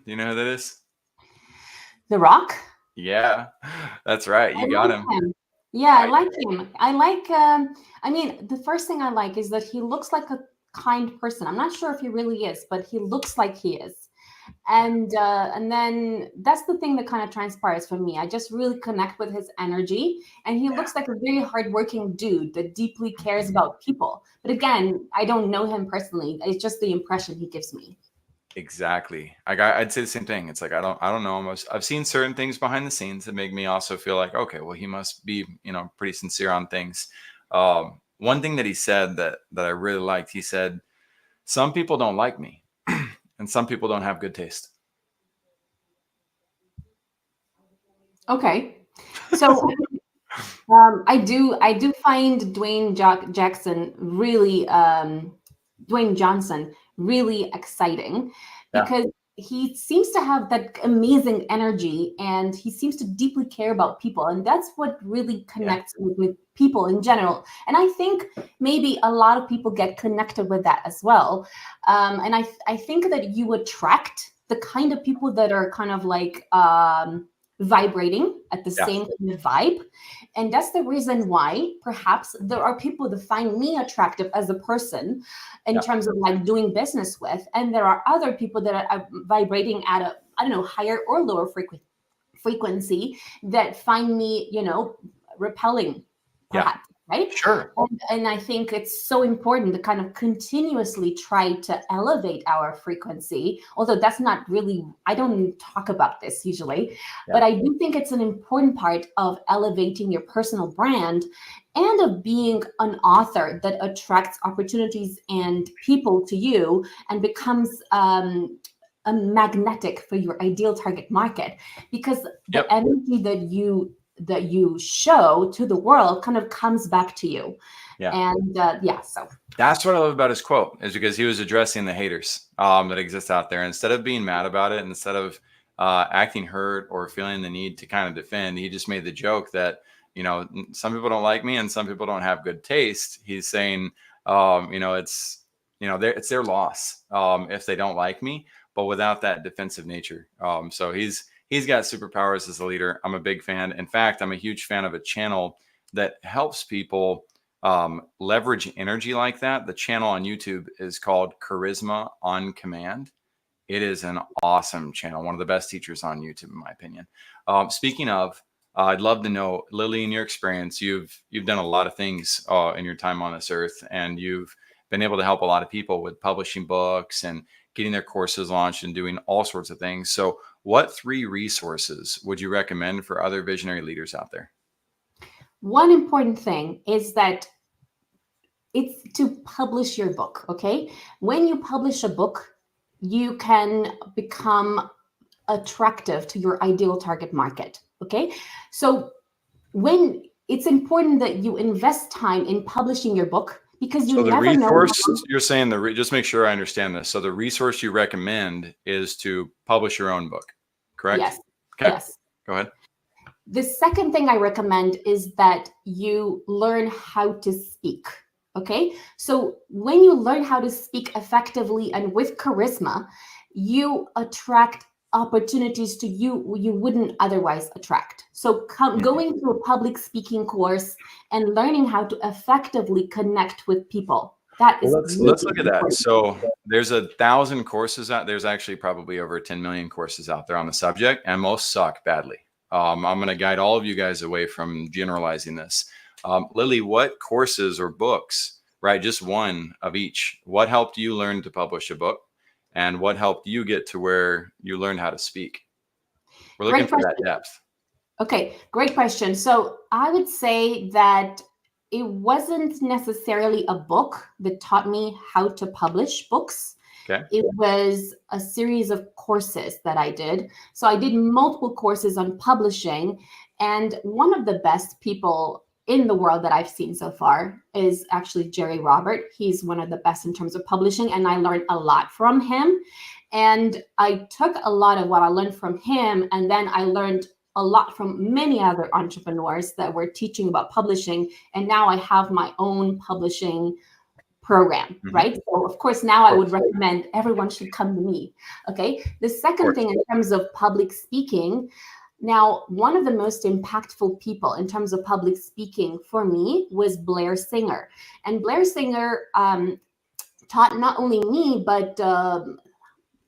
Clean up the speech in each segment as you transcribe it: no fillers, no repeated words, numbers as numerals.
Do you know who that is? The Rock? Yeah, that's right. I You got like him. him. Yeah, I I like him. I mean, the first thing I like is that he looks like a kind person. I'm not sure if he really is, but he looks like he is. And then that's the thing that kind of transpires for me. I just really connect with his energy, and he looks like a very hardworking dude that deeply cares about people. But again, I don't know him personally. It's just the impression he gives me. Exactly. I'd say the same thing. It's like I don't know. I've seen certain things behind the scenes that make me also feel like, okay, well, he must be, pretty sincere on things. One thing that he said that I really liked, he said, some people don't like me, and some people don't have good taste. Okay, so I do find Dwayne Johnson really exciting Yeah. because he seems to have that amazing energy, and he seems to deeply care about people, and that's what really Yeah. connects with people in general. And I think maybe a lot of people get connected with that as well. And I think that you attract the kind of people that are kind of like vibrating at the Yeah. same kind of vibe. And that's the reason why perhaps there are people that find me attractive as a person in Yeah. terms of like doing business with. And there are other people that are vibrating at a, I don't know, higher or lower frequency that find me, repelling, Yeah. perhaps, right? Sure. And I think it's so important to kind of continuously try to elevate our frequency. Although that's not really, I don't talk about this usually, but Yeah. I do think it's an important part of elevating your personal brand and of being an author that attracts opportunities and people to you and becomes a magnetic for your ideal target market, because the Yep. energy that you show to the world kind of comes back to you. Yeah. And yeah, so That's what I love about his quote, is because he was addressing the haters that exist out there. Instead of being mad about it, instead of acting hurt or feeling the need to kind of defend, he just made the joke that, some people don't like me and some people don't have good taste. He's saying, it's, it's their loss if they don't like me, but without that defensive nature. So he's got superpowers as a leader. I'm a big fan. In fact, I'm a huge fan of a channel that helps people leverage energy like that. The channel on YouTube is called Charisma on Command. It is an awesome channel, one of the best teachers on YouTube, in my opinion. Speaking of, I'd love to know, Lily, in your experience, you've done a lot of things in your time on this earth, and you've been able to help a lot of people with publishing books and getting their courses launched and doing all sorts of things. So, what 3 resources would you recommend for other visionary leaders out there? one important thing is that it's to publish your book. Okay, when you publish a book, you can become attractive to your ideal target market. Okay, so when it's important that you invest time in publishing your book, because you So the never know resource how. you're saying, just make sure I understand this. So the resource you recommend is to publish your own book, correct? Yes, Okay, yes. go ahead. The second thing I recommend is that you learn how to speak. Okay. So when you learn how to speak effectively and with charisma, you attract opportunities to you wouldn't otherwise attract. So Mhm. going to a public speaking course and learning how to effectively connect with people. That Well, is let's really look at that. important. So there's 1,000 courses out. There's actually probably over 10 million courses out there on the subject, and most suck badly. I'm going to guide all of you guys away from generalizing this. Lily, what courses or books, right? Just one of each. What helped you learn to publish a book, and what helped you get to where you learned how to speak? We're looking Great for that question. depth. Okay, great question. So I would say that it wasn't necessarily a book that taught me how to publish books. Okay. It was a series of courses that I did. So I did multiple courses on publishing. And one of the best people in the world that I've seen so far is actually Jerry Robert. He's one of the best in terms of publishing, and I learned a lot from him. And I took a lot of what I learned from him, and then I learned a lot from many other entrepreneurs that were teaching about publishing. And now I have my own publishing program, Mhm. right? So of course, now I would recommend everyone should come to me. Okay. The second thing in terms of public speaking, now, one of the most impactful people in terms of public speaking for me was Blair Singer. And Blair Singer taught not only me, but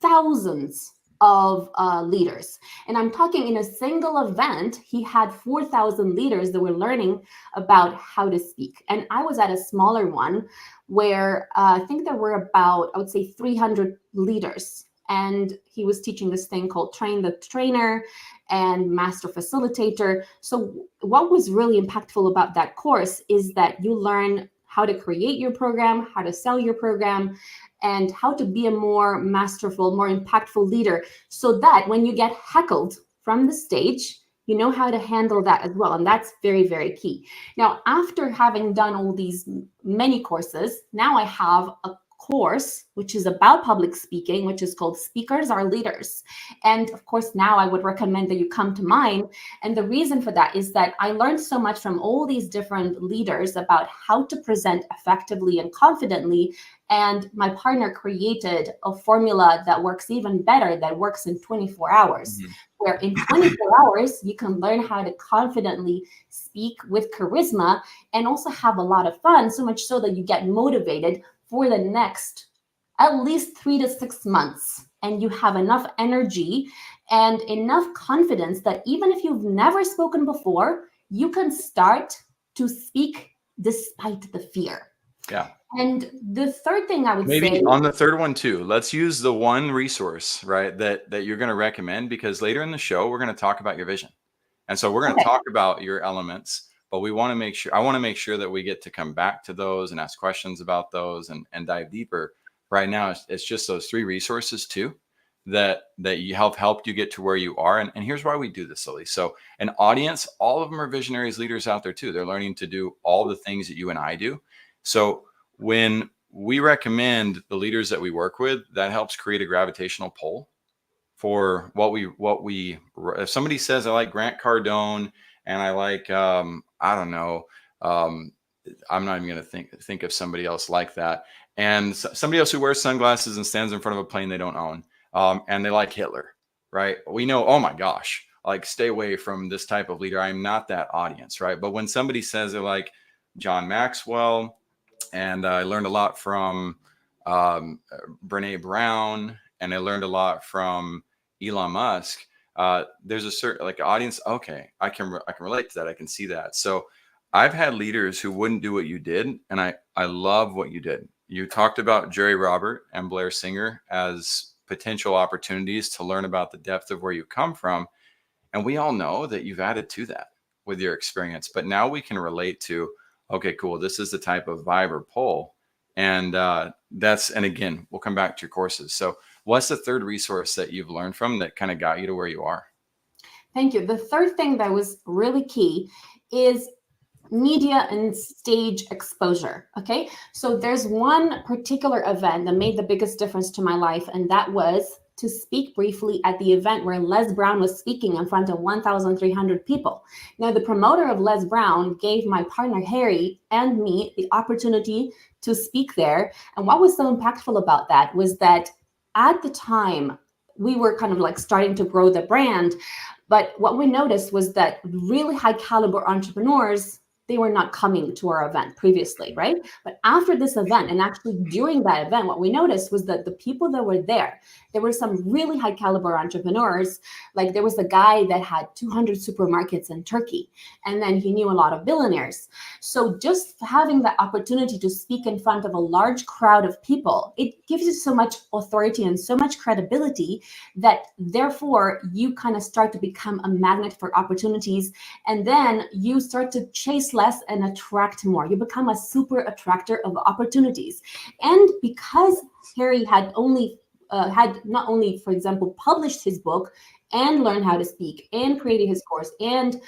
thousands of leaders. And I'm talking in a single event, he had 4,000 leaders that were learning about how to speak. And I was at a smaller one where I think there were about, I would say, 300 leaders. And he was teaching this thing called Train the Trainer and Master Facilitator. So, what was really impactful about that course is that you learn how to create your program, how to sell your program, and how to be a more masterful, more impactful leader, so that when you get heckled from the stage, you know how to handle that as well. And that's very, very key. Now, after having done all these many courses, now I have a course which is about public speaking, which is called Speakers Are Leaders. And of course, now I would recommend that you come to mine. And the reason for that is that I learned so much from all these different leaders about how to present effectively and confidently. And my partner created a formula that works even better, that works in 24 hours, where in 24 hours, you can learn how to confidently speak with charisma and also have a lot of fun, so much so that you get motivated for the next at least 3 to 6 months. And you have enough energy and enough confidence that even if you've never spoken before, you can start to speak despite the fear. Yeah. And the third thing I would Maybe say on the third one too, let's use the one resource, right, that you're going to recommend, because later in the show, we're going to talk about your vision. And so we're going to talk about your elements, but we want to make sure, I want to make sure that we get to come back to those and ask questions about those and dive deeper. Right now, it's just those three resources too, that you helped you get to where you are. And here's why we do this, Lily. So an audience, all of them are visionaries, leaders out there too. They're learning to do all the things that you and I do. So when we recommend the leaders that we work with, that helps create a gravitational pull for what we if somebody says I like Grant Cardone and I like I don't know, I'm not even going to think of somebody else like that, and somebody else who wears sunglasses and stands in front of a plane they don't own, and they like Hitler, right? We know, oh my gosh, like stay away from this type of leader. I'm not that audience, right? But when somebody says they're like John Maxwell, and I learned a lot from Brene Brown, and I learned a lot from Elon Musk. There's a certain like audience. Okay, I can relate to that. I can see that. So I've had leaders who wouldn't do what you did, and I love what you did. You talked about Jerry Robert and Blair Singer as potential opportunities to learn about the depth of where you come from, and we all know that you've added to that with your experience. But now we can relate to, okay, cool, this is the type of vibe or pull. And and again, we'll come back to your courses. So what's the third resource that you've learned from that kind of got you to where you are? Thank you. The third thing that was really key is media and stage exposure. Okay. So there's one particular event that made the biggest difference to my life, and that was to speak briefly at the event where Les Brown was speaking in front of 1,300 people. Now, the promoter of Les Brown gave my partner Harry and me the opportunity to speak there. And what was so impactful about that was that at the time, we were kind of like starting to grow the brand. But what we noticed was that really high caliber entrepreneurs, they were not coming to our event previously, right? But after this event, and actually during that event, what we noticed was that the people that were there were some really high caliber entrepreneurs. Like there was a guy that had 200 supermarkets in Turkey, and then he knew a lot of billionaires. So just having the opportunity to speak in front of a large crowd of people, it gives you so much authority and so much credibility that therefore you kind of start to become a magnet for opportunities. And then you start to chase less and attract more. You become a super attractor of opportunities. And because Harry had not only, for example, published his book and learned how to speak and created his course and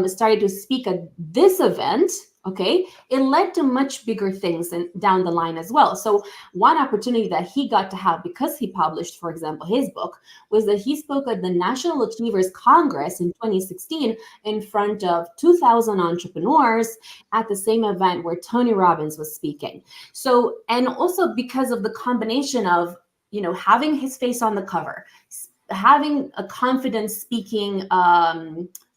started to speak at this event, Okay, it led to much bigger things and down the line as well. So one opportunity that he got to have because he published, for example, his book, was that he spoke at the National Achievers Congress in 2016 in front of 2,000 entrepreneurs at the same event where Tony Robbins was speaking. So, and also because of the combination of, having his face on the cover, having a confident speaking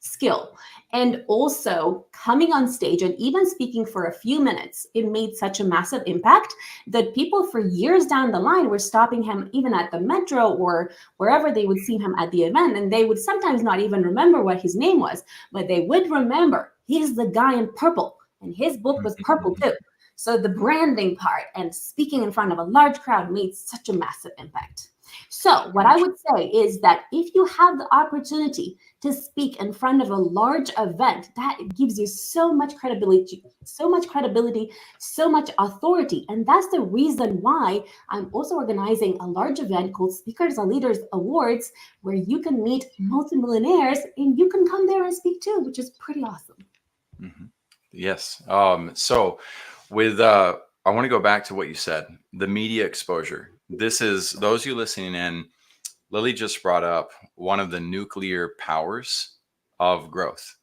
skill, and also coming on stage and even speaking for a few minutes, it made such a massive impact that people for years down the line were stopping him even at the metro or wherever they would see him at the event, and they would sometimes not even remember what his name was, but they would remember he's the guy in purple, and his book was purple too. So the branding part and speaking in front of a large crowd made such a massive impact. So what I would say is that if you have the opportunity to speak in front of a large event, that gives you so much credibility, so much authority. And that's the reason why I'm also organizing a large event called Speakers and Leaders Awards, where you can meet multimillionaires and you can come there and speak too, which is pretty awesome. Mm-hmm. Yes. So with I want to go back to what you said, the media exposure. This is those of you listening in. Lily just brought up one of the nuclear powers of growth.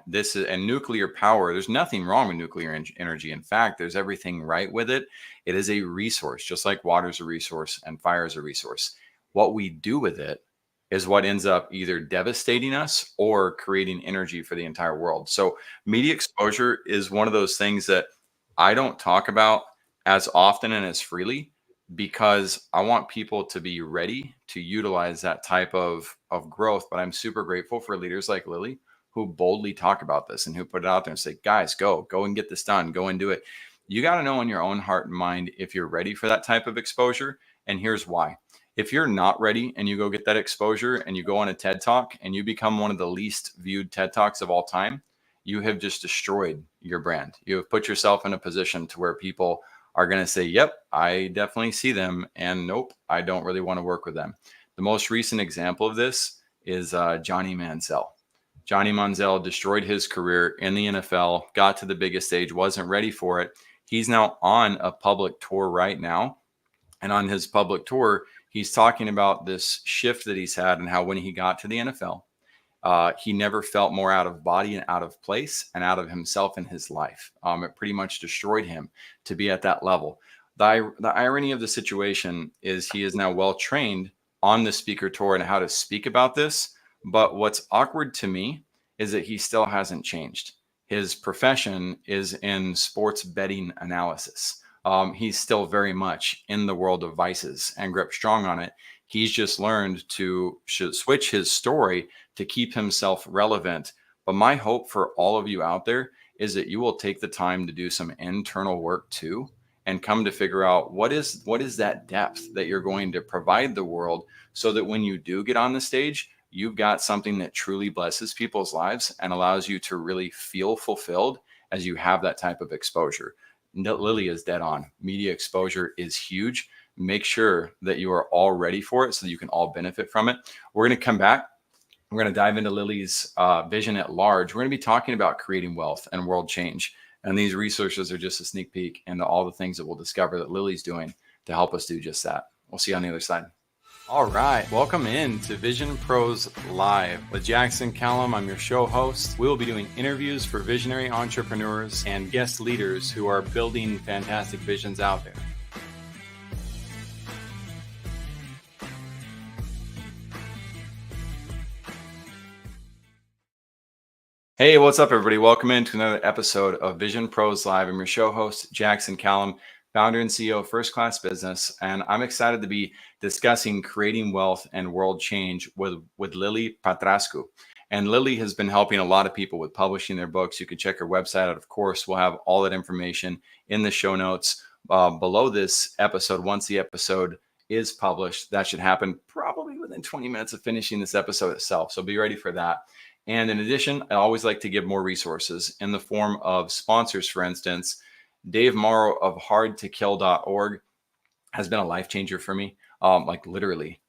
This is and nuclear power. There's nothing wrong with nuclear energy. In fact, there's everything right with it. It is a resource, just like water is a resource and fire is a resource. What we do with it is what ends up either devastating us or creating energy for the entire world. So media exposure is one of those things that I don't talk about as often and as freely because I want people to be ready to utilize that type of growth. But I'm super grateful for leaders like Lily who boldly talk about this and who put it out there and say, guys, go and get this done, go and do it. You got to know in your own heart and mind if you're ready for that type of exposure. And here's why. If you're not ready and you go get that exposure and you go on a TED Talk and you become one of the least viewed TED Talks of all time, you have just destroyed your brand. You have put yourself in a position to where people are going to say, yep, I definitely see them. And nope, I don't really want to work with them. The most recent example of this is Johnny Manziel. Johnny Manziel destroyed his career in the NFL, got to the biggest stage, wasn't ready for it. He's now on a public tour right now. And on his public tour, he's talking about this shift that he's had and how when he got to the NFL, he never felt more out of body and out of place and out of himself in his life. It pretty much destroyed him to be at that level. The irony of the situation is he is now well trained on the speaker tour and how to speak about this. But what's awkward to me is that he still hasn't changed. His profession is in sports betting analysis. He's still very much in the world of vices and grip strong on it. He's just learned to switch his story to keep himself relevant. But my hope for all of you out there is that you will take the time to do some internal work too and come to figure out what is that depth that you're going to provide the world so that when you do get on the stage, you've got something that truly blesses people's lives and allows you to really feel fulfilled as you have that type of exposure. Lily is dead on. Media exposure is huge. Make sure that you are all ready for it so that you can all benefit from it. We're going to come back. We're going to dive into Lily's vision at large. We're going to be talking about creating wealth and world change. And these resources are just a sneak peek into all the things that we'll discover that Lily's doing to help us do just that. We'll see you on the other side. All right. Welcome in to Vision Pros Live with Jackson Calame. I'm your show host. We will be doing interviews for visionary entrepreneurs and guest leaders who are building fantastic visions out there. Hey, what's up, everybody? Welcome into another episode of Vision Pros Live. I'm your show host, Jackson Calame, founder and CEO of First Class Business, and I'm excited to be discussing creating wealth and world change with Lily Patrascu. And Lily has been helping a lot of people with publishing their books. You can check her website out. Of course, we'll have all that information in the show notes below this episode. Once the episode is published, that should happen probably within 20 minutes of finishing this episode itself. So be ready for that. And in addition, I always like to give more resources in the form of sponsors. For instance, Dave Morrow of hardtokill.org has been a life changer for me. Like literally,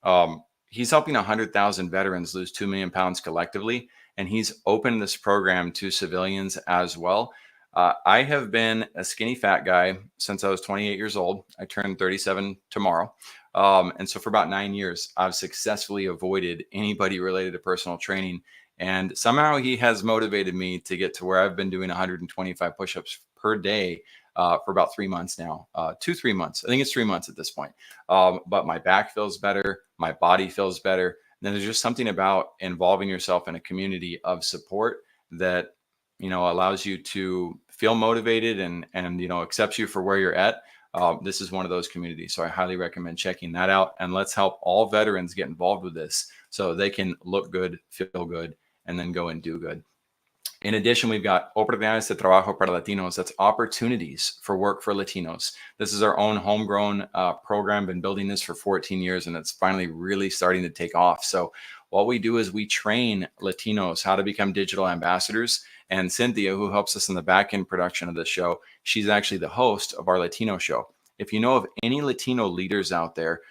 he's helping 100,000 veterans lose 2 million pounds collectively. And he's opened this program to civilians as well. I have been a skinny fat guy since I was 28 years old. I turned 37 tomorrow. And so for about 9 years, I've successfully avoided anybody related to personal training. And somehow he has motivated me to get to where I've been doing 125 push-ups per day for about 3 months now, 2, 3 months. I think it's 3 months at this point. But my back feels better. My body feels better. And there's just something about involving yourself in a community of support that, allows you to feel motivated and, accepts you for where you're at. This is one of those communities. So I highly recommend checking that out. And let's help all veterans get involved with this so they can look good, feel good, and then go and do good. In addition, we've got Oportunidades de Trabajo para Latinos. That's opportunities for work for Latinos. This is our own homegrown program. Been building this for 14 years, and it's finally really starting to take off. So what we do is we train Latinos how to become digital ambassadors. And Cynthia, who helps us in the back end production of this show, she's actually the host of our Latino show. If you know of any Latino leaders out there,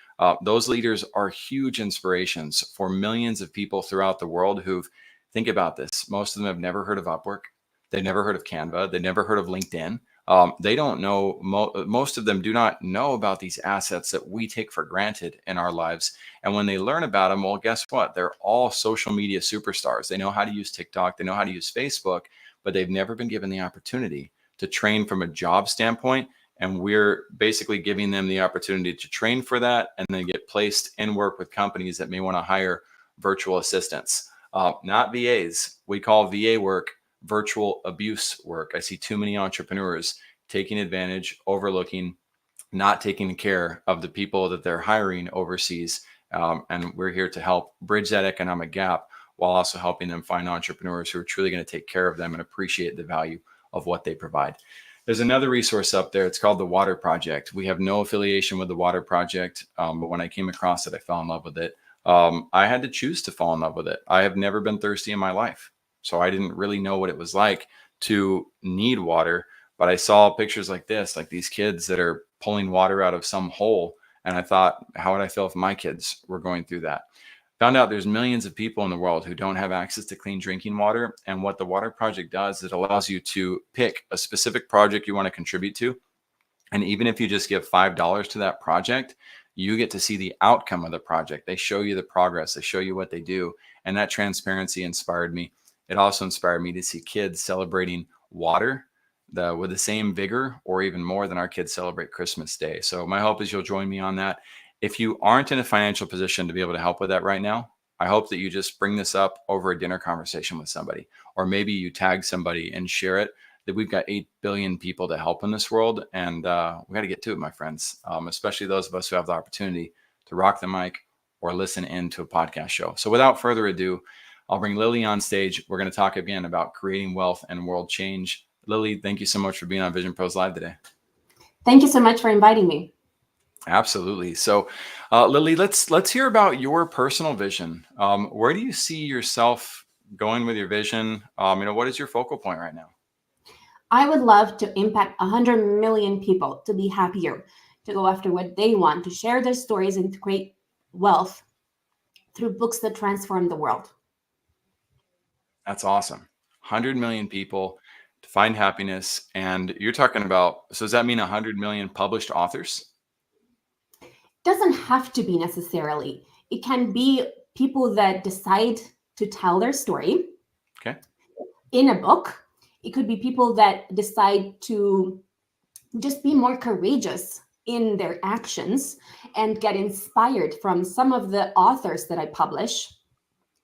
those leaders are huge inspirations for millions of people throughout the world who've, think about this, most of them have never heard of Upwork. They've never heard of Canva. They've never heard of LinkedIn. They don't know, most of them do not know about these assets that we take for granted in our lives. And when they learn about them, well, guess what? They're all social media superstars. They know how to use TikTok. They know how to use Facebook, but they've never been given the opportunity to train from a job standpoint. And we're basically giving them the opportunity to train for that and then get placed in work with companies that may want to hire virtual assistants. Not VAs. We call VA work virtual abuse work. I see too many entrepreneurs taking advantage, overlooking, not taking care of the people that they're hiring overseas. And we're here to help bridge that economic gap while also helping them find entrepreneurs who are truly going to take care of them and appreciate the value of what they provide. There's another resource up there. It's called the Water Project. We have no affiliation with the Water Project, but when I came across it, I fell in love with it. I had to choose to fall in love with it. I have never been thirsty in my life. So I didn't really know what it was like to need water, but I saw pictures like this, like these kids that are pulling water out of some hole. And I thought, how would I feel if my kids were going through that? Found out there's millions of people in the world who don't have access to clean drinking water. And what the Water Project does, it allows you to pick a specific project you want to contribute to. And even if you just give $5 to that project, you get to see the outcome of the project. They show you the progress. They show you what they do. And that transparency inspired me. It also inspired me to see kids celebrating water with the same vigor or even more than our kids celebrate Christmas Day. So my hope is you'll join me on that. If you aren't in a financial position to be able to help with that right now, I hope that you just bring this up over a dinner conversation with somebody, or maybe you tag somebody and share it. That we've got 8 billion people to help in this world. And we got to get to it, my friends, especially those of us who have the opportunity to rock the mic or listen in to a podcast show. So without further ado, I'll bring Lily on stage. We're going to talk again about creating wealth and world change. Lily, thank you so much for being on Vision Pros Live today. Thank you so much for inviting me. Absolutely. So, Lily, let's hear about your personal vision. Where do you see yourself going with your vision? What is your focal point right now? I would love to impact 100 million people to be happier, to go after what they want, to share their stories and to create wealth through books that transform the world. That's awesome. 100 million people to find happiness. And you're talking about, so does that mean 100 million published authors? Doesn't have to be necessarily. It can be people that decide to tell their story in a book. It could be people that decide to just be more courageous in their actions and get inspired from some of the authors that I publish.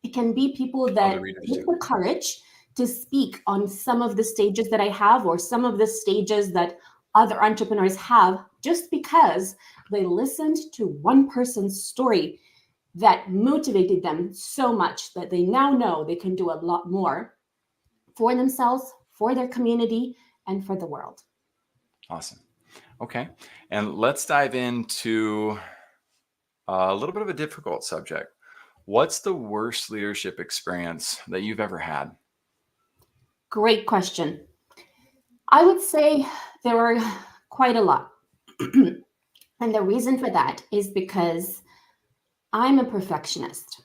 It can be people that take the courage to speak on some of the stages that I have or some of the stages that other entrepreneurs have, just because they listened to one person's story that motivated them so much that they now know they can do a lot more for themselves, for their community, and for the world. Awesome. Okay. And let's dive into a little bit of a difficult subject. What's the worst leadership experience that you've ever had? Great question. I would say there were quite a lot. And the reason for that is because I'm a perfectionist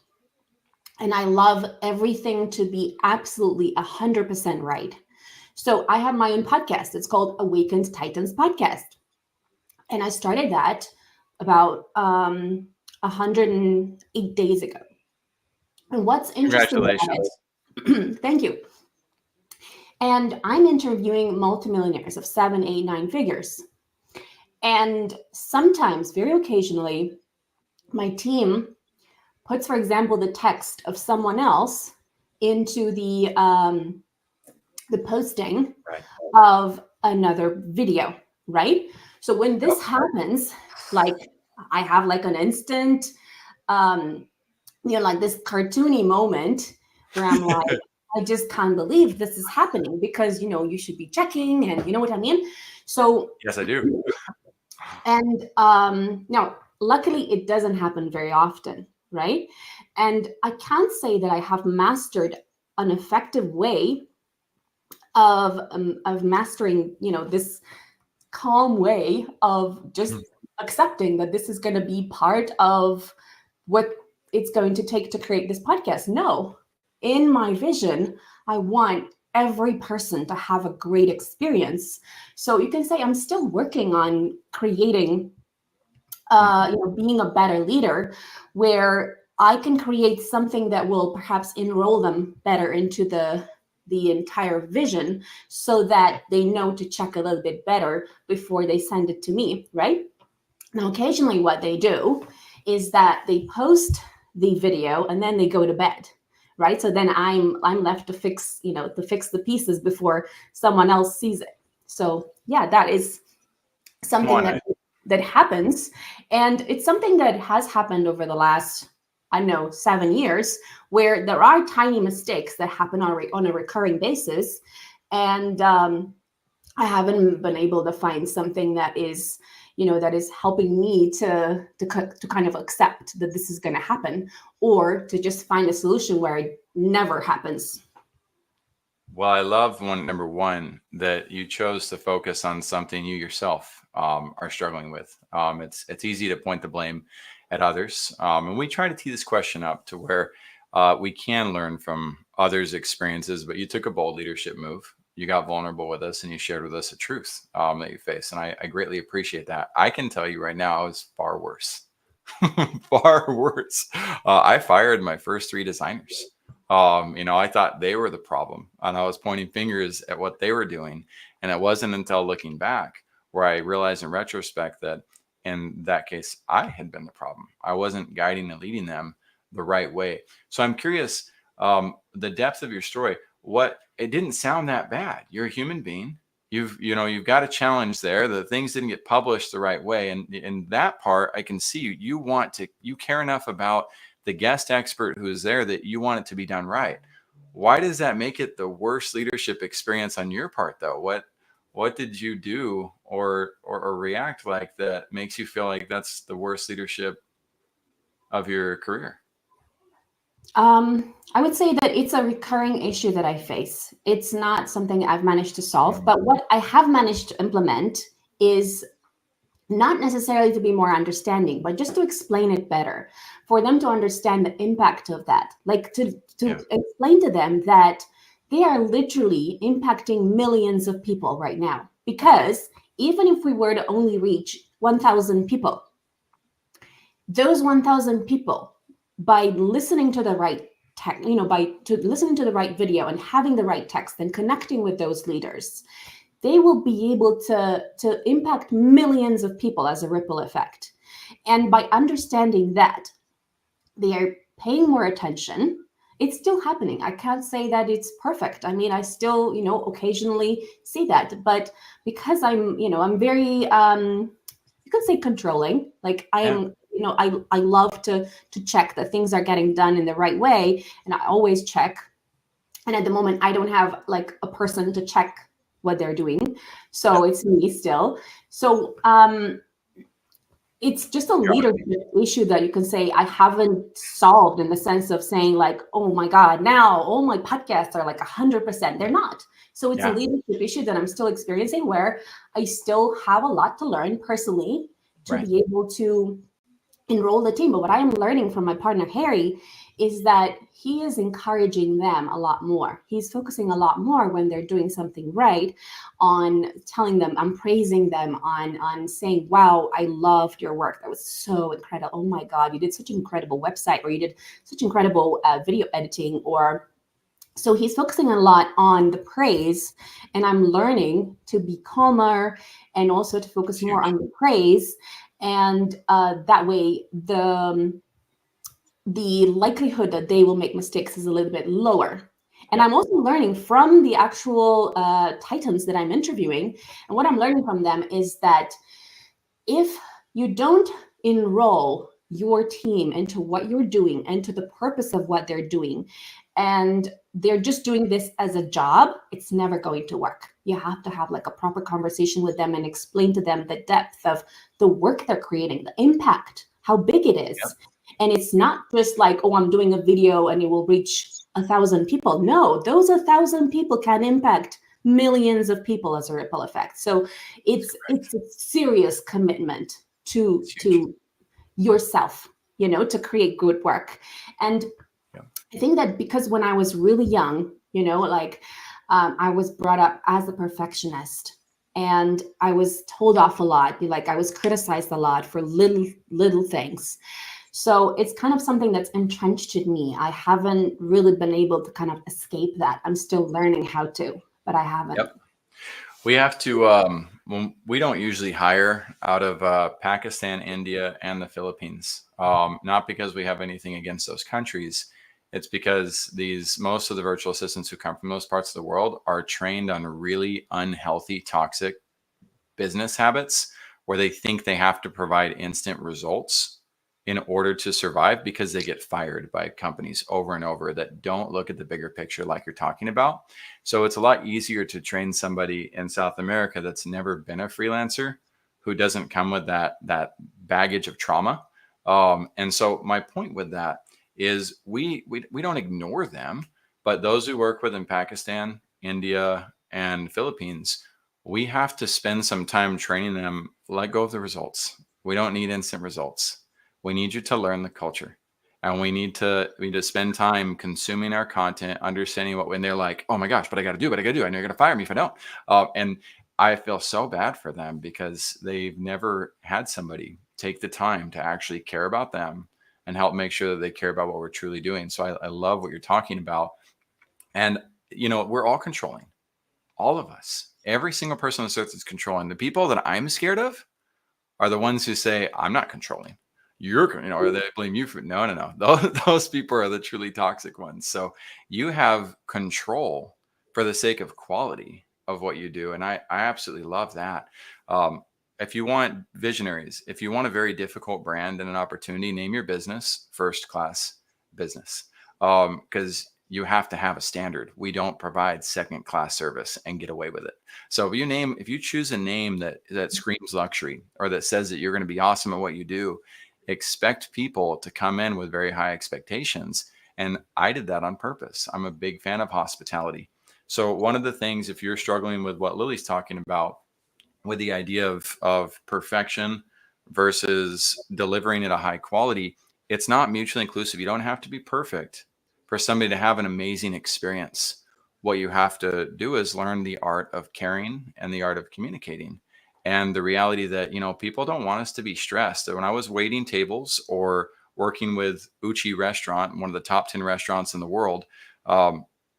and I love everything to be absolutely 100% right. So I have my own podcast. It's called Awakened Titans Podcast. And I started that about 108 days ago. And what's interesting about Congratulations. it, thank you. And I'm interviewing multimillionaires of 7, 8, 9 figures. And sometimes, very occasionally, my team puts, for example, the text of someone else into the posting Right. of another video, right? So when this happens, like I have like an instant, like this cartoony moment where I'm like, I just can't believe this is happening, because, you should be checking, and you know what I mean? So Yes, I do. And now, luckily, it doesn't happen very often, right? And I can't say that I have mastered an effective way of mastering, this calm way of just accepting that this is going to be part of what it's going to take to create this podcast. No, in my vision, I want every person to have a great experience. So you can say I'm still working on creating, being a better leader, where I can create something that will perhaps enroll them better into the entire vision, so that they know to check a little bit better before they send it to me, right? Now, occasionally what they do is that they post the video and then they go to bed, right? So then I'm left to fix the pieces before someone else sees it. So yeah, that is something that happens, and it's something that has happened over the last, I don't know, 7 years, where there are tiny mistakes that happen on a recurring basis, and I haven't been able to find something that is helping me to kind of accept that this is going to happen, or to just find a solution where it never happens. Well, I love number one, that you chose to focus on something you yourself are struggling with. It's easy to point the blame at others, and we try to tee this question up to where we can learn from others' experiences. But you took a bold leadership move. You got vulnerable with us, and you shared with us a truth that you face, and I greatly appreciate that. I can tell you right now, it was far worse, far worse. I fired my first 3 designers. I thought they were the problem, and I was pointing fingers at what they were doing. And it wasn't until looking back where I realized in retrospect that in that case, I had been the problem. I wasn't guiding and leading them the right way. So I'm curious, the depth of your story. It didn't sound that bad. You're a human being. You've got a challenge there. The things didn't get published the right way. And in that part, I can see you care enough about the guest expert who is there that you want it to be done right. Why does that make it the worst leadership experience on your part, though? What did you do or react like that makes you feel like that's the worst leadership of your career? I would say that it's a recurring issue that I face. It's not something I've managed to solve, but what I have managed to implement is not necessarily to be more understanding, but just to explain it better, for them to understand the impact of that. Like to explain to them that they are literally impacting millions of people right now. Because even if we were to only reach 1,000 people, those 1,000 people, by listening to the right text, listening to the right video and having the right text and connecting with those leaders, they will be able to impact millions of people as a ripple effect. And by understanding that they are paying more attention, it's still happening. I can't say that it's perfect. I mean, I still, occasionally see that, but because I'm very, you could say controlling, like I am, I love to check that things are getting done in the right way. And I always check. And at the moment, I don't have like a person to check what they're doing. So it's me still. So it's just a leadership issue that you can say I haven't solved, in the sense of saying like, oh my God, now all my podcasts are like 100%. They're not. So it's a leadership issue that I'm still experiencing, where I still have a lot to learn personally to be able to enroll the team. But what I am learning from my partner, Harry, is that he is encouraging them a lot more. He's focusing a lot more when they're doing something right on telling them, I'm praising them, on saying, wow, I loved your work. That was so incredible. Oh my God, you did such an incredible website, or you did such incredible video editing, or so he's focusing a lot on the praise, and I'm learning to be calmer and also to focus more on the praise. And that way, the likelihood that they will make mistakes is a little bit lower. And I'm also learning from the actual titans that I'm interviewing. And what I'm learning from them is that if you don't enroll your team into what you're doing and to the purpose of what they're doing, and they're just doing this as a job, it's never going to work. You have to have like a proper conversation with them and explain to them the depth of the work they're creating, the impact, how big it is. Yep. And it's not just like, oh, I'm doing a video and it will reach 1,000 people. No, those 1,000 people can impact millions of people as a ripple effect. So it's a serious commitment to yourself, to create good work. And I think that because when I was really young, I was brought up as a perfectionist, and I was told off a lot. Like I was criticized a lot for little things. So it's kind of something that's entrenched in me. I haven't really been able to kind of escape that. I'm still learning how to, but I haven't. Yep. We have to, we don't usually hire out of Pakistan, India, and the Philippines. Not because we have anything against those countries. It's because most of the virtual assistants who come from those parts of the world are trained on really unhealthy, toxic business habits where they think they have to provide instant results in order to survive, because they get fired by companies over and over that don't look at the bigger picture like you're talking about. So it's a lot easier to train somebody in South America that's never been a freelancer, who doesn't come with that baggage of trauma. And so my point with that is we don't ignore them, but those who work with in Pakistan, India, and Philippines, we have to spend some time training them. Let go of the results. We don't need instant results. We need you to learn the culture, and we need to spend time consuming our content, understanding when they're like, oh my gosh, but I got to do, I know you're going to fire me if I don't. And I feel so bad for them because they've never had somebody take the time to actually care about them and help make sure that they care about what we're truly doing. So I love what you're talking about. And, we're all controlling, all of us, every single person on this earth is controlling. The people that I'm scared of are the ones who say, I'm not controlling. Or they blame you for no. Those people are the truly toxic ones. So you have control for the sake of quality of what you do. And I absolutely love that. If you want visionaries, if you want a very difficult brand and an opportunity, name your business First Class Business. Because you have to have a standard. We don't provide second class service and get away with it. So if you choose a name that screams luxury, or that says that you're going to be awesome at what you do, expect people to come in with very high expectations. And I did that on purpose. I'm a big fan of hospitality. So one of the things, if you're struggling with what Lily's talking about, with the idea of perfection versus delivering at a high quality, it's not mutually inclusive. You don't have to be perfect for somebody to have an amazing experience. What you have to do is learn the art of caring and the art of communicating. And the reality that, people don't want us to be stressed. When I was waiting tables or working with Uchi Restaurant, one of the top 10 restaurants in the world,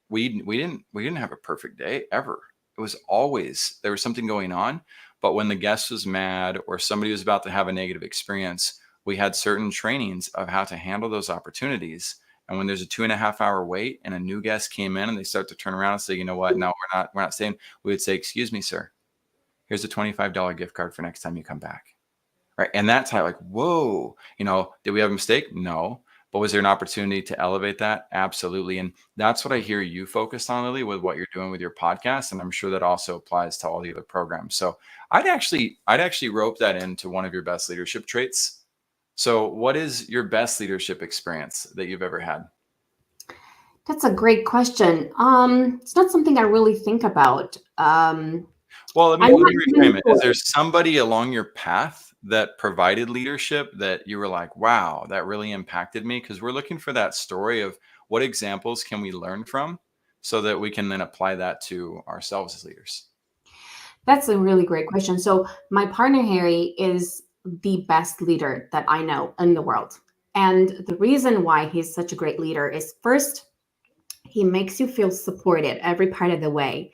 we didn't have a perfect day ever. It was always, there was something going on. But when the guest was mad or somebody was about to have a negative experience, we had certain trainings of how to handle those opportunities. And when there's a 2.5 hour wait and a new guest came in and they start to turn around and say, you know what, no, we're not staying. We would say, excuse me, sir, here's a $25 gift card for next time you come back. Right. And that's how, like, whoa, did we have a mistake? No. But was there an opportunity to elevate that? Absolutely. And that's what I hear you focused on, Lily, with what you're doing with your podcast. And I'm sure that also applies to all the other programs. So I'd actually rope that into one of your best leadership traits. So what is your best leadership experience that you've ever had? That's a great question. It's not something I really think about. Well, let me reframe it. Is there somebody along your path that provided leadership that you were like, wow, that really impacted me? Because we're looking for that story of what examples can we learn from so that we can then apply that to ourselves as leaders. That's a really great question. So my partner Harry is the best leader that I know in the world. And the reason why he's such a great leader is, first, he makes you feel supported every part of the way.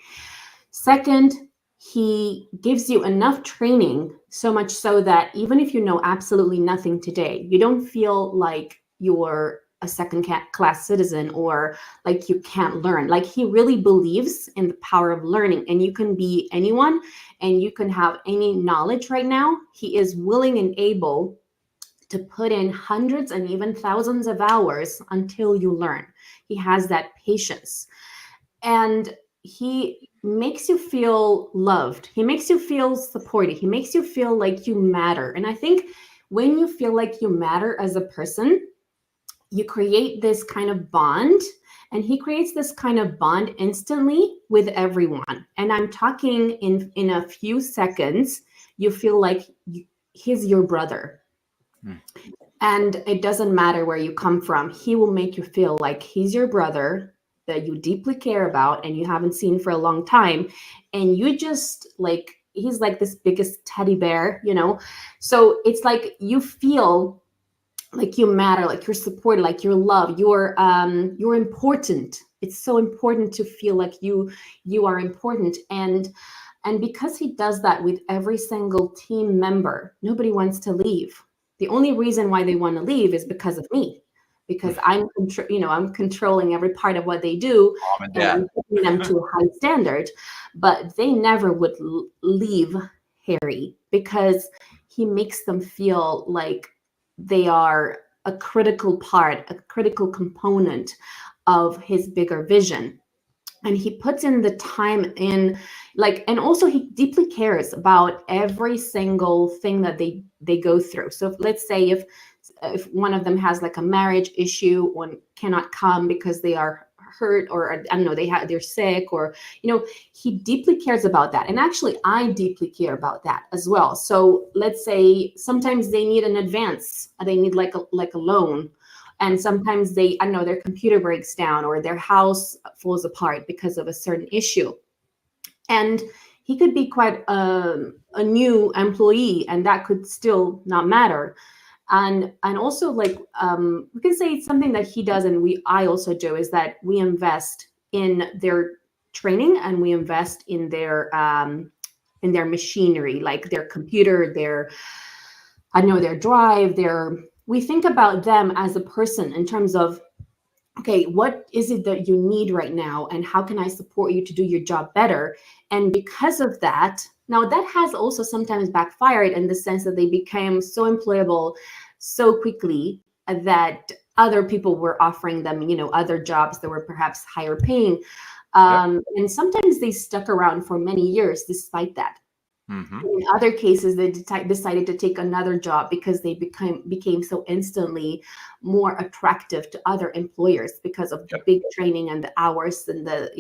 Second, he gives you enough training, so much so that even if you know absolutely nothing today, you don't feel like you're a second class citizen or like you can't learn. Like, he really believes in the power of learning, and you can be anyone and you can have any knowledge right now. He is willing and able to put in hundreds and even thousands of hours until you learn. He has that patience. And he makes you feel loved. He makes you feel supported. He makes you feel like you matter. And I think when you feel like you matter as a person, you create this kind of bond. And he creates this kind of bond instantly with everyone. And I'm talking in a few seconds, you feel like he's your brother. Hmm. And it doesn't matter where you come from. He will make you feel like he's your brother that you deeply care about and you haven't seen for a long time. And you just like, he's like this biggest teddy bear, you know? So it's like you feel like you matter, like you're supported, like you're loved, you're important. It's so important to feel like you are important. And because he does that with every single team member, nobody wants to leave. The only reason why they want to leave is because of me, because I'm controlling every part of what they do, Mom and and dad. I'm taking them to a high standard. But they never would leave Harry because he makes them feel like they are a critical part, a critical component of his bigger vision. And he puts in the time in, like, and also he deeply cares about every single thing that they go through. So let's say if one of them has like a marriage issue or cannot come because they are hurt, or I don't know, they're sick, or he deeply cares about that. And actually I deeply care about that as well. So let's say sometimes they need an advance, they need like a loan, and sometimes I don't know, their computer breaks down or their house falls apart because of a certain issue. And he could be quite a new employee, and that could still not matter. And also, like, we can say something that he does and I also do, is that we invest in their training and we invest in their machinery, like their computer, their drive, we think about them as a person in terms of, okay, what is it that you need right now? And how can I support you to do your job better? And because of that, now that has also sometimes backfired in the sense that they became so employable so quickly that other people were offering them, other jobs that were perhaps higher paying. Yep. And sometimes they stuck around for many years despite that. Hmm. In other cases, they decided to take another job because they became so instantly more attractive to other employers because of the Yep. big training and the hours and That's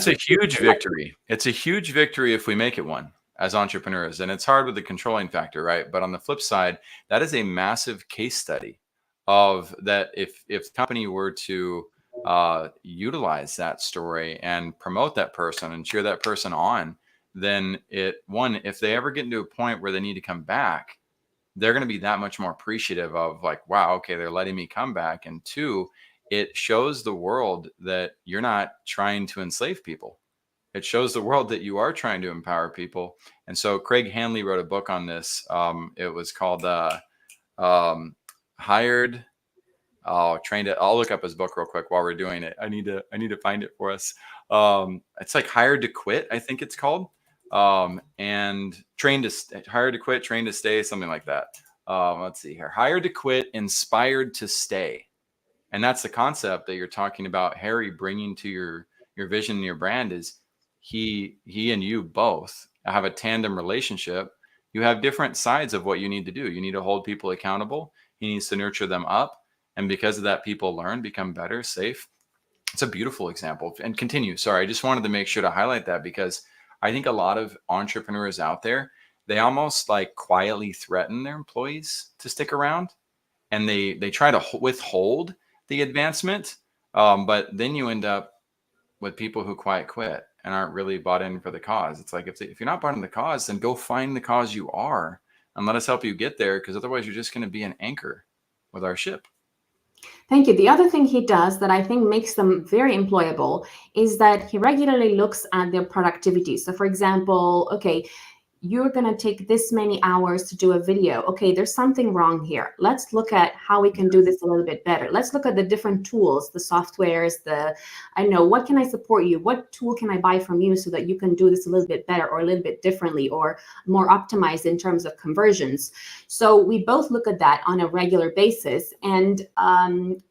a huge victory. It's a huge victory if we make it one as entrepreneurs. And it's hard with the controlling factor, right? But on the flip side, that is a massive case study of that. If the company were to utilize that story and promote that person and cheer that person on, then if they ever get into a point where they need to come back, they're going to be that much more appreciative of like, wow, okay, they're letting me come back. And two, it shows the world that you're not trying to enslave people. It shows the world that you are trying to empower people. And so Craig Hanley wrote a book on this. It was called um, Hired. I'll look up his book real quick while we're doing it. I need to find it for us. It's like Hired to Quit, I think it's called. And Hired to Quit, Trained to Stay, something like that. Let's see here. Hired to Quit, Inspired to Stay. And that's the concept that you're talking about Harry bringing to your vision and your brand. Is he and you both have a tandem relationship. You have different sides of what you need to do. You need to hold people accountable. He needs to nurture them up, and because of that, people learn, become better, safe. It's a beautiful example. And continue. Sorry, I just wanted to make sure to highlight that because I think a lot of entrepreneurs out there, they almost like quietly threaten their employees to stick around, and they try to withhold the advancement. But then you end up with people who quiet quit and aren't really bought in for the cause. It's like, if you're not bought in the cause, then go find the cause you are and let us help you get there, because otherwise you're just going to be an anchor with our ship. Thank you. The other thing he does that I think makes them very employable is that he regularly looks at their productivity. So for example, okay, you're going to take this many hours to do a video. Okay, there's something wrong here. Let's look at how we can do this a little bit better. Let's look at the different tools, the softwares, I know, what can I support you? What tool can I buy from you so that you can do this a little bit better or a little bit differently or more optimized in terms of conversions? So we both look at that on a regular basis. And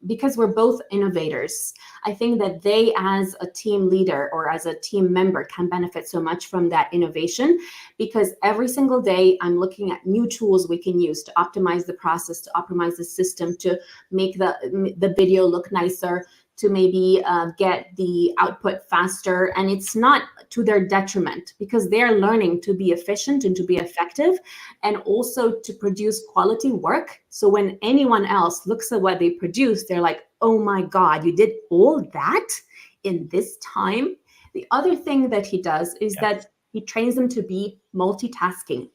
because we're both innovators, I think that they, as a team leader or as a team member, can benefit so much from that innovation, because every single day I'm looking at new tools we can use to optimize the process, to optimize the system, to make the video look nicer, to maybe get the output faster. And it's not to their detriment, because they're learning to be efficient and to be effective, and also to produce quality work. So when anyone else looks at what they produce, they're like, oh my God, you did all that in this time? The other thing that he does is that he trains them to be multitasking.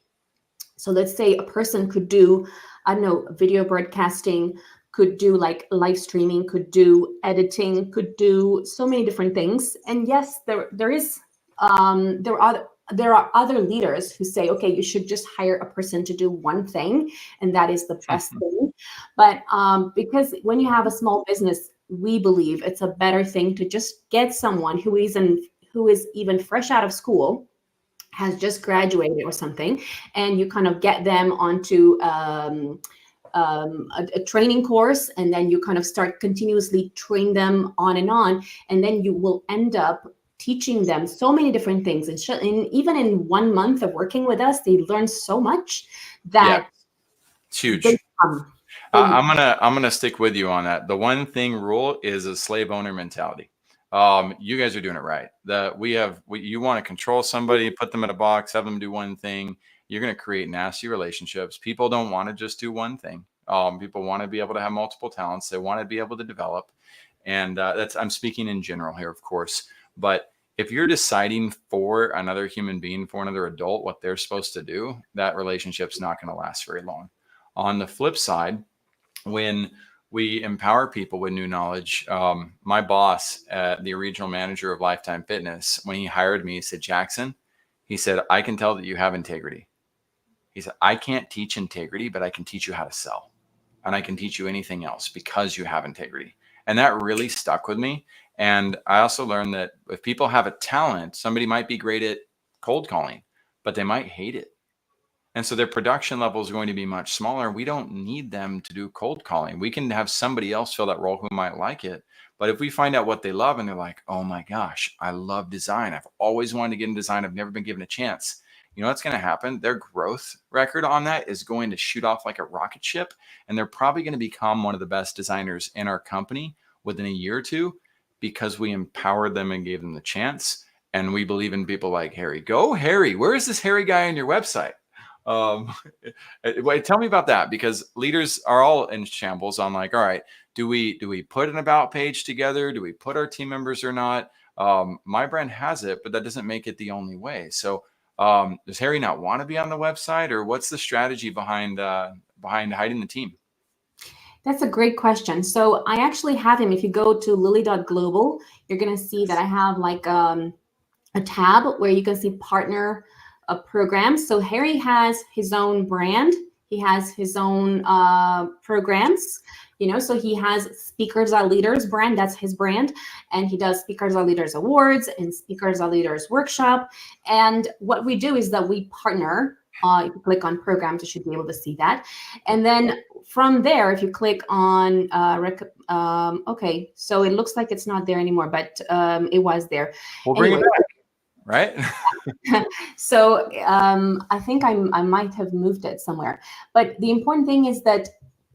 So let's say a person could do, I don't know, video broadcasting, could do like live streaming, could do editing, could do so many different things. And yes, there are other leaders who say, okay, you should just hire a person to do one thing, and that is the best thing. But because when you have a small business, we believe it's a better thing to just get someone who is even fresh out of school, has just graduated or something, and you kind of get them onto a training course, and then you kind of start continuously train them on, and then you will end up teaching them so many different things. And even in 1 month of working with us, they learn so much that it's huge. I'm gonna stick with you on that. The one thing rule is a slave owner mentality. You guys are doing it right. You want to control somebody, put them in a box, have them do one thing. You're going to create nasty relationships. People don't want to just do one thing. People want to be able to have multiple talents. They want to be able to develop. And I'm speaking in general here, of course. But if you're deciding for another human being, for another adult, what they're supposed to do, that relationship's not going to last very long. On the flip side, when we empower people with new knowledge. My boss, the regional manager of Lifetime Fitness, when he hired me, he said, Jackson, he said, I can tell that you have integrity. He said, I can't teach integrity, but I can teach you how to sell. And I can teach you anything else because you have integrity. And that really stuck with me. And I also learned that if people have a talent, somebody might be great at cold calling, but they might hate it. And so their production level is going to be much smaller. We don't need them to do cold calling. We can have somebody else fill that role who might like it. But if we find out what they love and they're like, oh my gosh, I love design. I've always wanted to get in design. I've never been given a chance. You know what's going to happen? Their growth record on that is going to shoot off like a rocket ship. And they're probably going to become one of the best designers in our company within a year or two, because we empowered them and gave them the chance. And we believe in people like Harry. Go Harry. Where is this Harry guy on your website? Tell me about that, because leaders are all in shambles on like, all right, do we put an about page together? Do we put our team members or not? My brand has it, but that doesn't make it the only way. So does Harry not want to be on the website, or what's the strategy behind hiding the team? That's a great question. So I actually have him. If you go to lily.global, you're going to see that I have like a tab where you can see partner programs. So Harry has his own brand. He has his own programs, so he has Speakers Are Leaders brand. That's his brand. And he does Speakers Are Leaders Awards and Speakers Are Leaders Workshop. And what we do is that we partner. If you click on programs, you should be able to see that. And then from there, if you click on, okay, so it looks like it's not there anymore, but it was there. We'll bring it back. Right? So I think I might have moved it somewhere. But the important thing is that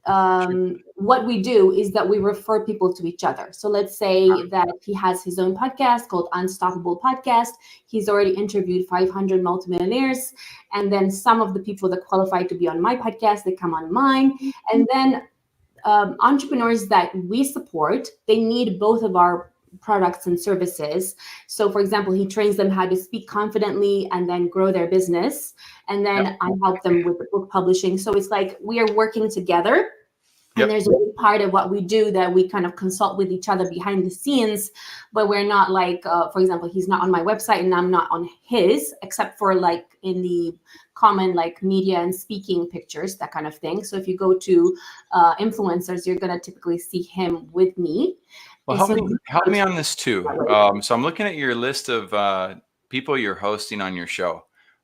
what we do is that we refer people to each other. So let's say that he has his own podcast called Unstoppable Podcast. He's already interviewed 500 multimillionaires. And then some of the people that qualify to be on my podcast, they come on mine. And then entrepreneurs that we support, they need both of our products and services. So for example, he trains them how to speak confidently and then grow their business. And then I help them with the book publishing. So it's like we are working together. And there's a big part of what we do that we kind of consult with each other behind the scenes, but we're not like, for example, he's not on my website and I'm not on his, except for like in the common like media and speaking pictures, that kind of thing. So if you go to influencers, you're going to typically see him with me. Well, help me on this too. So I'm looking at your list of people you're hosting on your show.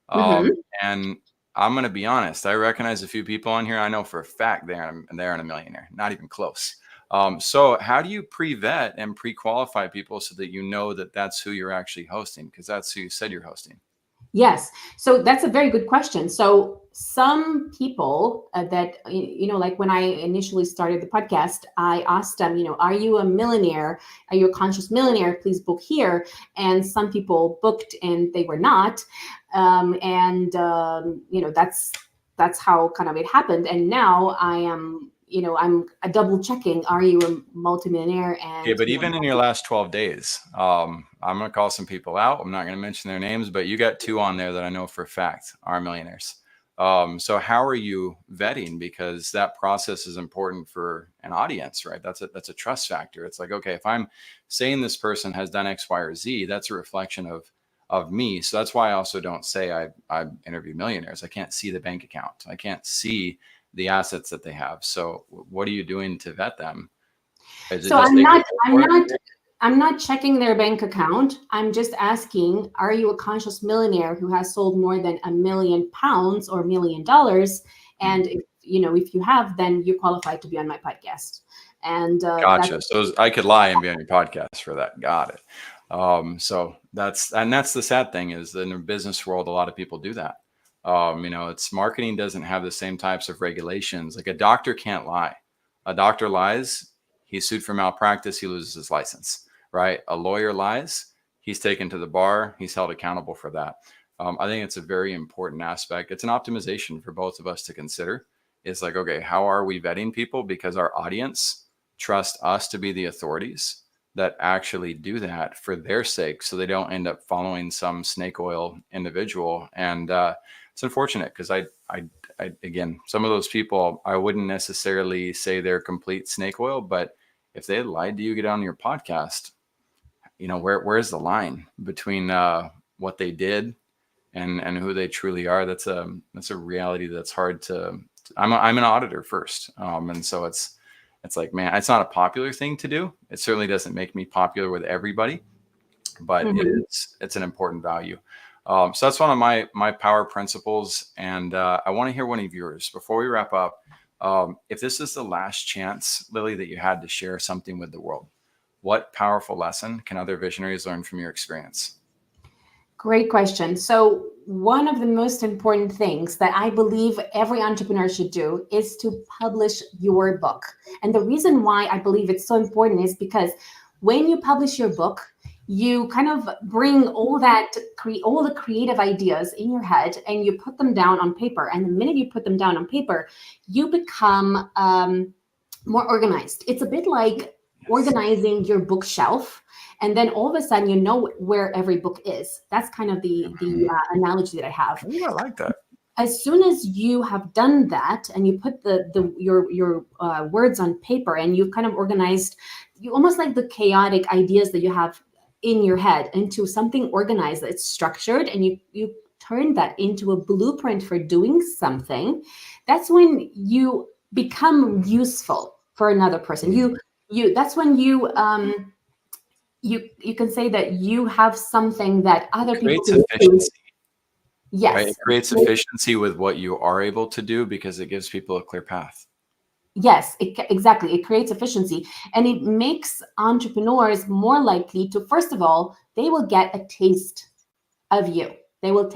And I'm going to be honest. I recognize a few people on here. I know for a fact they're a millionaire, not even close. So how do you pre-vet and pre-qualify people so that you know that that's who you're actually hosting? Because that's who you said you're hosting. Yes. So that's a very good question. So some people that, like when I initially started the podcast, I asked them, are you a millionaire? Are you a conscious millionaire? Please book here. And some people booked and they were not. That's how kind of it happened. And now I am, I'm double checking. Are you a multimillionaire? And but even in your last 12 days, I'm going to call some people out. I'm not going to mention their names, but you got 2 on there that I know for a fact are millionaires. So how are you vetting? Because that process is important for an audience, right? That's a trust factor. It's like, okay, if I'm saying this person has done X, Y, or Z, that's a reflection of me. So that's why I also don't say I interview millionaires. I can't see the bank account. I can't see the assets that they have. So what are you doing to vet them? So I'm not checking their bank account. I'm just asking, are you a conscious millionaire who has sold more than £1 million or $1 million? And if you have, then you're qualified to be on my podcast. And gotcha. So I could lie and be on your podcast for that. Got it. So that's the sad thing is that in the business world, a lot of people do that. It's marketing doesn't have the same types of regulations. Like a doctor can't lie. A doctor lies, he's sued for malpractice, he loses his license, right? A lawyer lies, he's taken to the bar, he's held accountable for that. I think it's a very important aspect. It's an optimization for both of us to consider. It's like, okay, how are we vetting people? Because our audience trusts us to be the authorities that actually do that for their sake, so they don't end up following some snake oil individual. And it's unfortunate because I again, some of those people, I wouldn't necessarily say they're complete snake oil, but if they had lied to you, get on your podcast, where's the line between what they did and who they truly are? That's a reality that's hard to. I'm an auditor first, and so it's like, man, it's not a popular thing to do. It certainly doesn't make me popular with everybody, but it's an important value. So that's one of my power principles. And I want to hear one of yours before we wrap up. If this is the last chance, Lily, that you had to share something with the world, what powerful lesson can other visionaries learn from your experience? Great question. So one of the most important things that I believe every entrepreneur should do is to publish your book. And the reason why I believe it's so important is because when you publish your book, you kind of bring all the creative ideas in your head and you put them down on paper. And the minute you put them down on paper, you become more organized. It's a bit like organizing your bookshelf. And then all of a sudden, you know where every book is. That's kind of the analogy that I have. Ooh, I like that. As soon as you have done that and you put your words on paper and you've kind of organized, you almost like the chaotic ideas that you have in your head into something organized that's structured, and you turn that into a blueprint for doing something, that's when you become useful for another person. That's when you can say that you have something that other people can do. Yes. Right? It creates efficiency with what you are able to do because it gives people a clear path. Yes, exactly. It creates efficiency, and it makes entrepreneurs more likely to, first of all, they will get a taste of you. They will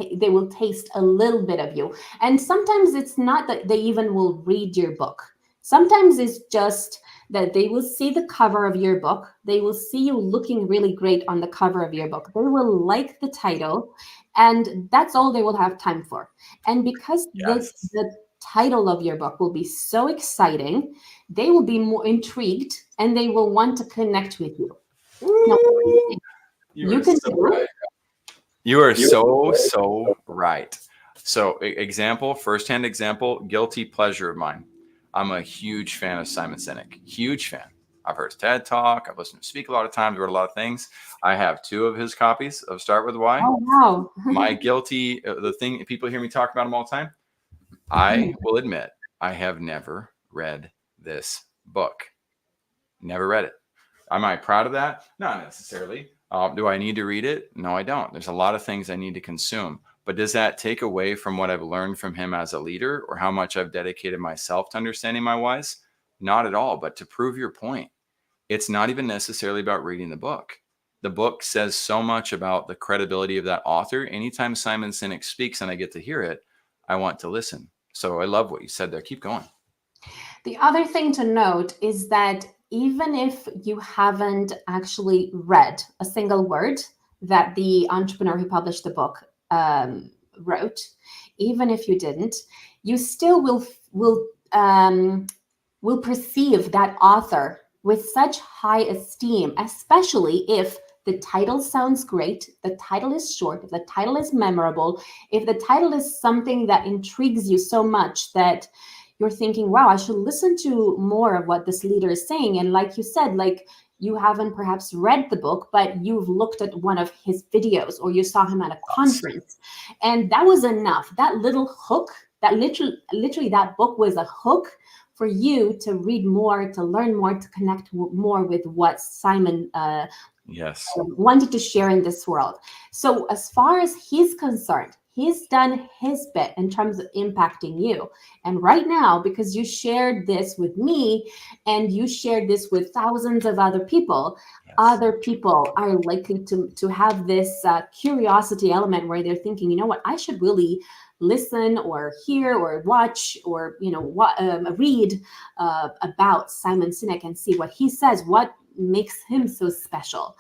taste a little bit of you. And sometimes it's not that they even will read your book. Sometimes it's just that they will see the cover of your book. They will see you looking really great on the cover of your book. They will like the title, and that's all they will have time for. And because Yes. the title of your book will be so exciting, they will be more intrigued and they will want to connect with you. Now, Ooh, you you are can so do. right. You are so right. So, example, firsthand example, guilty pleasure of mine. I'm a huge fan of Simon Sinek. Huge fan. I've heard his TED Talk. I've listened to him speak a lot of times. Read a lot of things. I have 2 of his copies of Start with Why. Oh, wow. My guilty, the thing people hear me talk about him all the time. I will admit I have never read this book. Never read it. Am I proud of that? Not necessarily. Do I need to read it? No, I don't. There's a lot of things I need to consume. But does that take away from what I've learned from him as a leader or how much I've dedicated myself to understanding my whys? Not at all. But to prove your point, it's not even necessarily about reading the book. The book says so much about the credibility of that author. Anytime Simon Sinek speaks and I get to hear it, I want to listen. So I love what you said there. Keep going. The other thing to note is that even if you haven't actually read a single word that the entrepreneur who published the book wrote, even if you didn't, you still will perceive that author with such high esteem, especially if the title sounds great, the title is short, if the title is memorable, if the title is something that intrigues you so much that you're thinking, wow, I should listen to more of what this leader is saying. And like you said, like you haven't perhaps read the book, but you've looked at one of his videos or you saw him at a conference. And that was enough. That little hook, that literally that book was a hook for you to read more, to learn more, to connect more with what Simon Yes. wanted to share in this world. So as far as he's concerned, he's done his bit in terms of impacting you. And right now, because you shared this with me and you shared this with thousands of other people, Yes. other people are likely to have this curiosity element where they're thinking, you know what, I should really listen or hear or watch or read about Simon Sinek and see what he says, what makes him so special.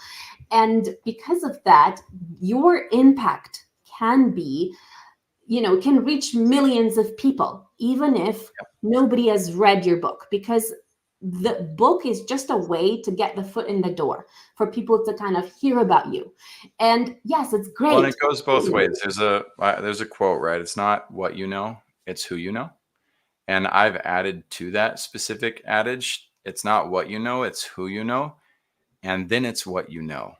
And because of that, your impact can be, can reach millions of people, even if nobody has read your book, because the book is just a way to get the foot in the door for people to kind of hear about you. And yes, it's Well, and great. it goes both ways. There's a quote, right? It's not what you know, it's who you know. And I've added to that specific adage, it's not what you know, it's who you know, and then it's what you know.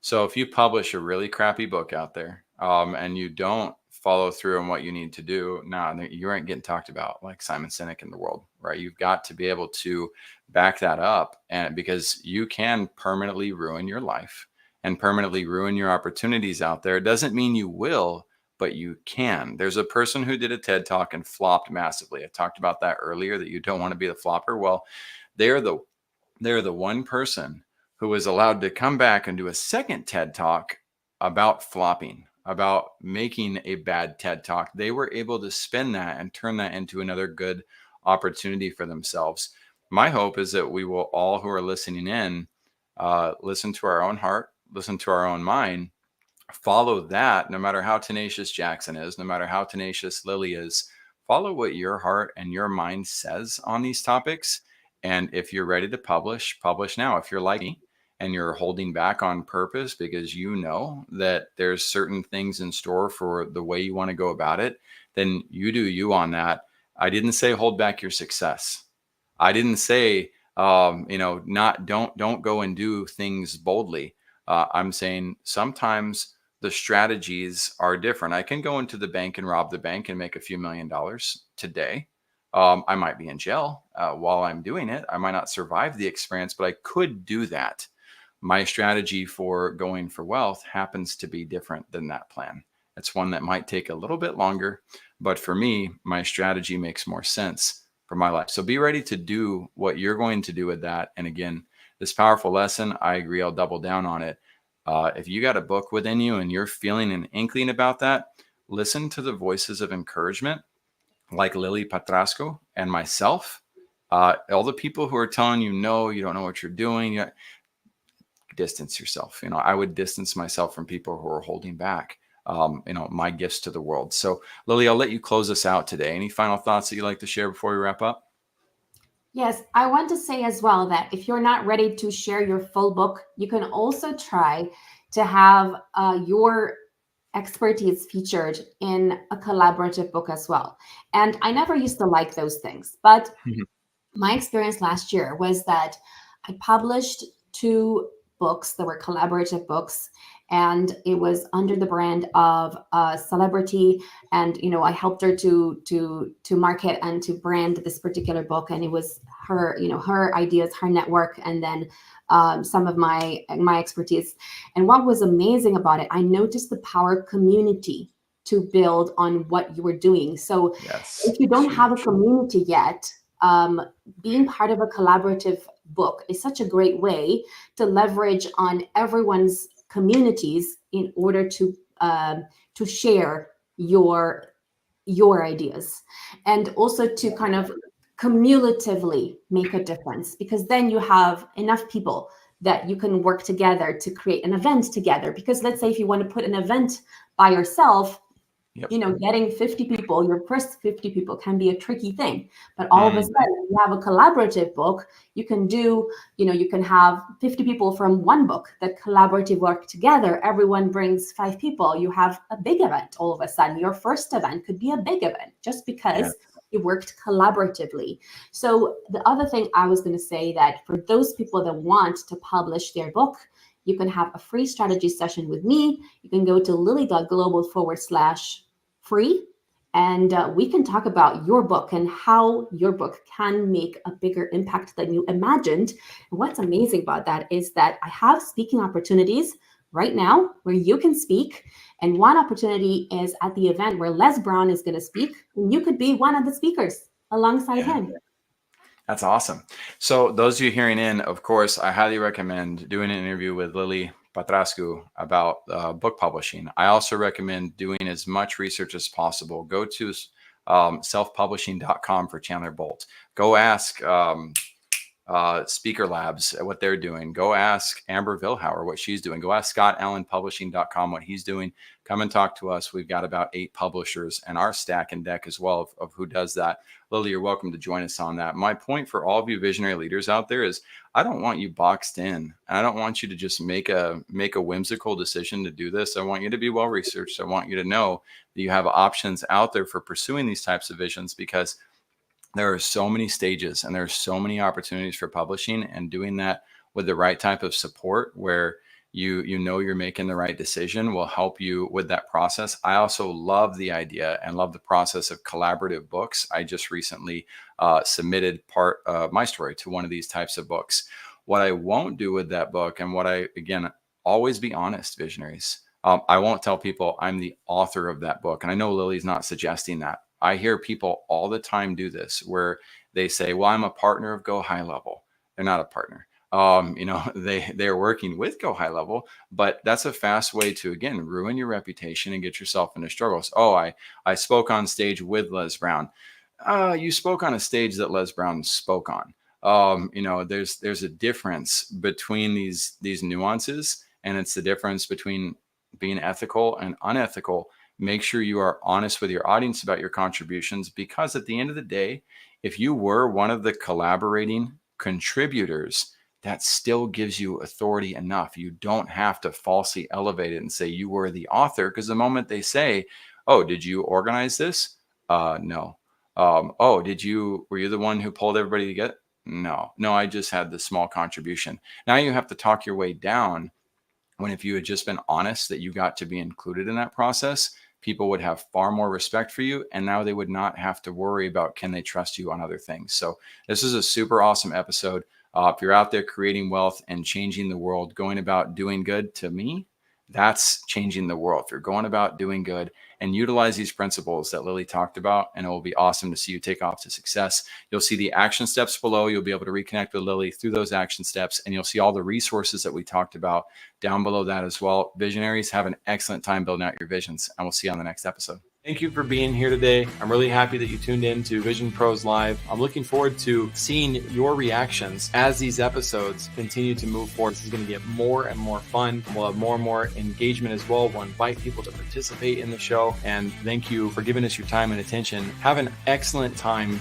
So if you publish a really crappy book out there, and you don't follow through on what you need to do, you aren't getting talked about like Simon Sinek in the world, right? You've got to be able to back that up, and because you can permanently ruin your life and permanently ruin your opportunities out there. It doesn't mean you will, but you can. There's a person who did a TED Talk and flopped massively. I talked about that earlier, that you don't want to be the flopper. Well, they're the they're the one person who was allowed to come back and do a second TED Talk about flopping, about making a bad TED Talk. They were able to spin that and turn that into another good opportunity for themselves. My hope is that we will all, who are listening in, listen to our own heart, listen to our own mind, follow that. No matter how tenacious Jackson is, no matter how tenacious Lily is, follow what your heart and your mind says on these topics. And if you're ready to publish, publish now. If you're like me and you're holding back on purpose because you know that there's certain things in store for the way you want to go about it, then you do you on that. I didn't say hold back your success. I didn't say not don't go and do things boldly. I'm saying sometimes the strategies are different. I can go into the bank and rob the bank and make a few $1,000,000 today. I might be in jail while I'm doing it. I might not survive the experience, but I could do that. My strategy for going for wealth happens to be different than that plan. It's one that might take a little bit longer, but for me, my strategy makes more sense for my life. So be ready to do what you're going to do with that. And again, this powerful lesson, I agree, I'll double down on it. If you got a book within you and you're feeling an inkling about that, listen to the voices of encouragement like Lily Patrascu and myself, All the people who are telling you, no, you don't know what you're doing, distance yourself. I would distance myself from people who are holding back, my gifts to the world. So Lily, I'll let you close us out today. Any final thoughts that you'd like to share before we wrap up? Yes, I want to say as well that if you're not ready to share your full book, you can also try to have your expertise featured in a collaborative book as well. And I never used to like those things, but my experience last year was that I published 2 books that were collaborative books, and it was under the brand of a celebrity. And I helped her to market and to brand this particular book, and it was her, her ideas, her network, and then some of my expertise. And what was amazing about it, I noticed the power of community to build on what you were doing. So Yes. if you don't have a community yet, being part of a collaborative book is such a great way to leverage on everyone's communities in order to share your ideas, and also to kind of cumulatively make a difference, because then you have enough people that you can work together to create an event together. Because let's say if you want to put an event by yourself, Yep. getting 50 people, your first 50 people can be a tricky thing. But all of a Mm. sudden, you have a collaborative book, you can do, you can have 50 people from one book that collaborative work together. Everyone brings 5 people. You have a big event all of a sudden. Your first event could be a big event just because you worked collaboratively. So the other thing I was going to say, that for those people that want to publish their book, you can have a free strategy session with me. You can go to lily.global/free, and we can talk about your book and how your book can make a bigger impact than you imagined. And what's amazing about that is that I have speaking opportunities right now where you can speak. And one opportunity is at the event where Les Brown is going to speak, and you could be one of the speakers alongside him. That's awesome. So those of you hearing in, of course, I highly recommend doing an interview with Lily Patrascu about book publishing. I also recommend doing as much research as possible. Go to selfpublishing.com for Chandler Bolt. Go ask Speaker Labs what they're doing. Go ask Amber Vilhauer what she's doing. Go ask ScottAllenPublishing.com what he's doing. Come and talk to us. We've got about 8 publishers and our stack and deck as well of who does that. Lily, you're welcome to join us on that. My point for all of you visionary leaders out there is I don't want you boxed in. I don't want you to just make a whimsical decision to do this. I want you to be well researched. I want you to know that you have options out there for pursuing these types of visions, because there are so many stages and there are so many opportunities for publishing, and doing that with the right type of support where you're making the right decision will help you with that process. I also love the idea and love the process of collaborative books. I just recently submitted part of my story to one of these types of books. What I won't do with that book, and what I, again, always be honest, visionaries. I won't tell people I'm the author of that book. And I know Lily's not suggesting that. I hear people all the time do this where they say, well, I'm a partner of Go High Level. They're not a partner. They're working with Go High Level, but that's a fast way to, again, ruin your reputation and get yourself into struggles. Oh, I spoke on stage with Les Brown. You spoke on a stage that Les Brown spoke on. There's a difference between these nuances, and it's the difference between being ethical and unethical. Make sure you are honest with your audience about your contributions, because at the end of the day, if you were one of the collaborating contributors, that still gives you authority enough. You don't have to falsely elevate it and say you were the author, because the moment they say, oh, did you organize this? No. Oh, were you the one who pulled everybody together? No, I just had this small contribution. Now you have to talk your way down, when if you had just been honest that you got to be included in that process, people would have far more respect for you. And now they would not have to worry about, can they trust you on other things? So this is a super awesome episode. If you're out there creating wealth and changing the world, going about doing good, to me, that's changing the world. If you're going about doing good and utilize these principles that Lily talked about, and it will be awesome to see you take off to success. You'll see the action steps below. You'll be able to reconnect with Lily through those action steps, and you'll see all the resources that we talked about down below that as well. Visionaries, have an excellent time building out your visions, and we'll see you on the next episode. Thank you for being here today. I'm really happy that you tuned in to Vision Pros Live. I'm looking forward to seeing your reactions as these episodes continue to move forward. This is going to get more and more fun. We'll have more and more engagement as well. We'll invite people to participate in the show. And thank you for giving us your time and attention. Have an excellent time